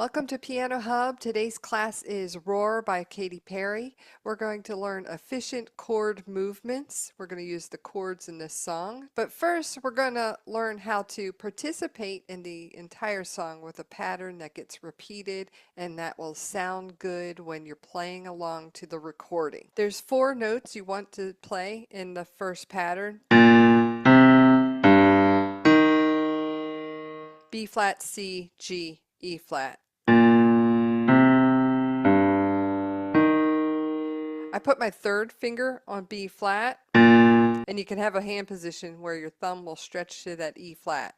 Welcome to PianoHub. Today's class is Roar by Katy Perry. We're going to learn efficient chord movements. We're going to use the chords in this song. But first, we're going to learn how to participate in the entire song with a pattern that gets repeated and that will sound good when you're playing along to the recording. There's 4 notes you want to play in the first pattern. B flat, C, G, E flat. I put my 3rd finger on B flat, and you can have a hand position where your thumb will stretch to that E flat.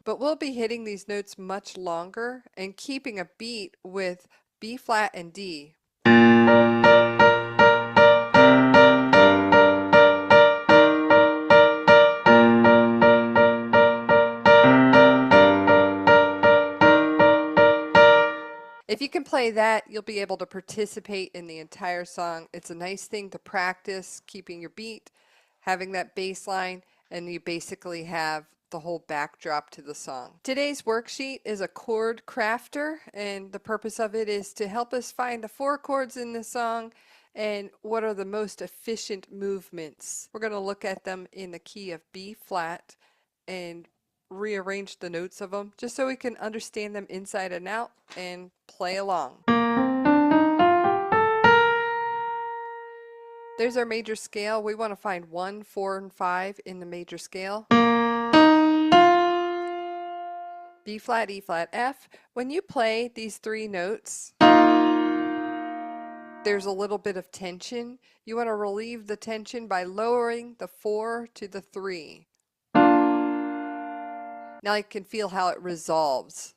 But we'll be hitting these notes much longer and keeping a beat with B flat and D. If you can play that, you'll be able to participate in the entire song. It's a nice thing to practice, keeping your beat, having that bass line, and you basically have the whole backdrop to the song. Today's worksheet is a chord crafter, and the purpose of it is to help us find the 4 chords in the song and what are the most efficient movements. We're going to look at them in the key of B flat and rearrange the notes of them just so we can understand them inside and out and play along. There's our major scale. We want to find 1, 4, and 5 in the major scale. B flat, E flat, F. When you play these 3 notes, there's a little bit of tension. You want to relieve the tension by lowering the 4 to the 3. Now you can feel how it resolves.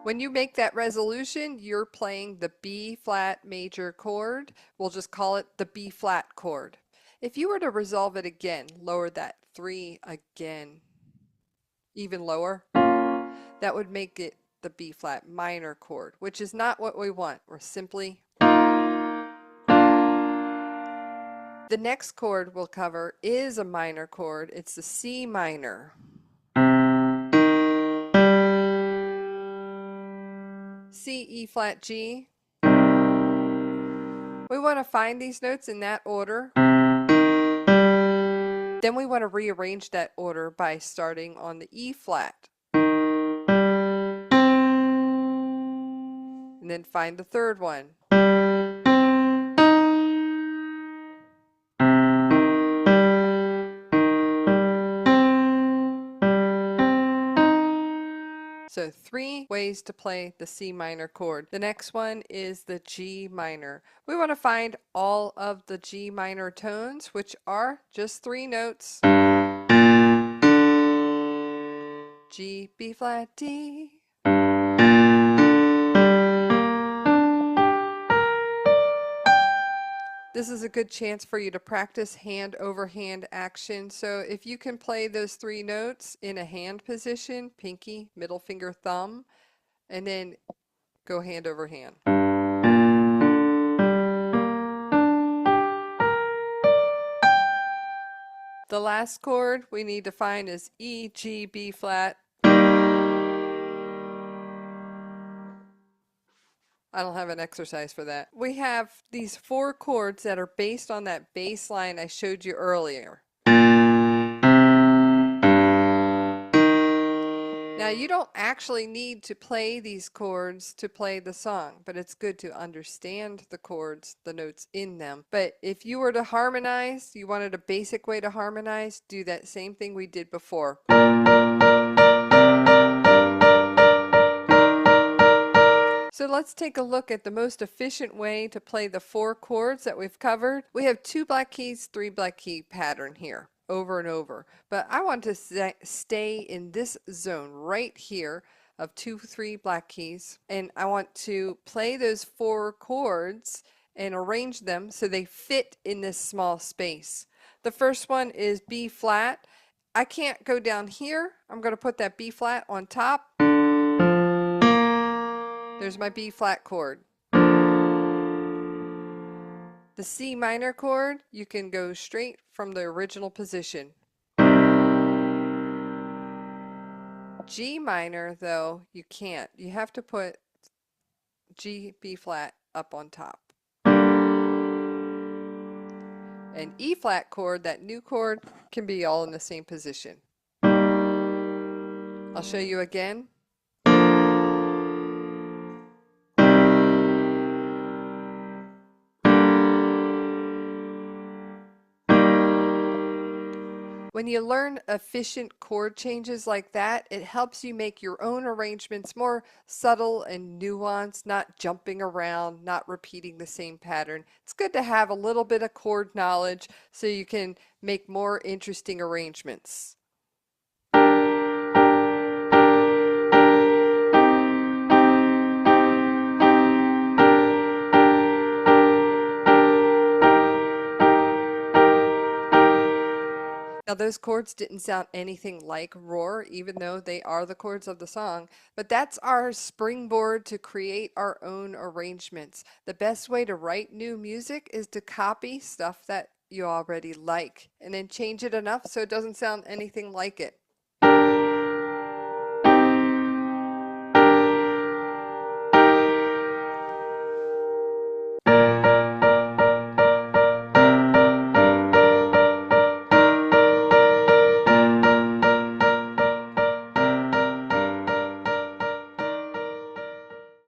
When you make that resolution, you're playing the B flat major chord. We'll just call it the B flat chord. If you were to resolve it again, lower that 3 again, even lower, that would make it the B flat minor chord, which is not what we want. We're simply... The next chord we'll cover is a minor chord. It's the C minor. C, E flat, G. We want to find these notes in that order. Then we want to rearrange that order by starting on the E flat. And then find the 3rd one. So 3 ways to play the C minor chord. The next one is the G minor. We want to find all of the G minor tones, which are just 3 notes. G, B flat, D. This is a good chance for you to practice hand over hand action. So if you can play those 3 notes in a hand position, pinky, middle finger, thumb, and then go hand over hand. The last chord we need to find is E, G, B flat. I don't have an exercise for that. We have these 4 chords that are based on that bass line I showed you earlier. Now you don't actually need to play these chords to play the song, but it's good to understand the chords, the notes in them. But if you were to harmonize, you wanted a basic way to harmonize, do that same thing we did before. So let's take a look at the most efficient way to play the 4 chords that we've covered. We have 2 black keys, 3 black key pattern here, over and over. But I want to stay in this zone right here of 2, 3 black keys. And I want to play those 4 chords and arrange them so they fit in this small space. The first one is B flat. I can't go down here. I'm going to put that B flat on top. There's my B flat chord. The C minor chord, you can go straight from the original position. G minor, though, you can't. You have to put G, B flat up on top. And E flat chord, that new chord, can be all in the same position. I'll show you again. When you learn efficient chord changes like that, it helps you make your own arrangements more subtle and nuanced, not jumping around, not repeating the same pattern. It's good to have a little bit of chord knowledge so you can make more interesting arrangements. Now, those chords didn't sound anything like roar, even though they are the chords of the song, but that's our springboard to create our own arrangements. The best way to write new music is to copy stuff that you already like and then change it enough so it doesn't sound anything like it.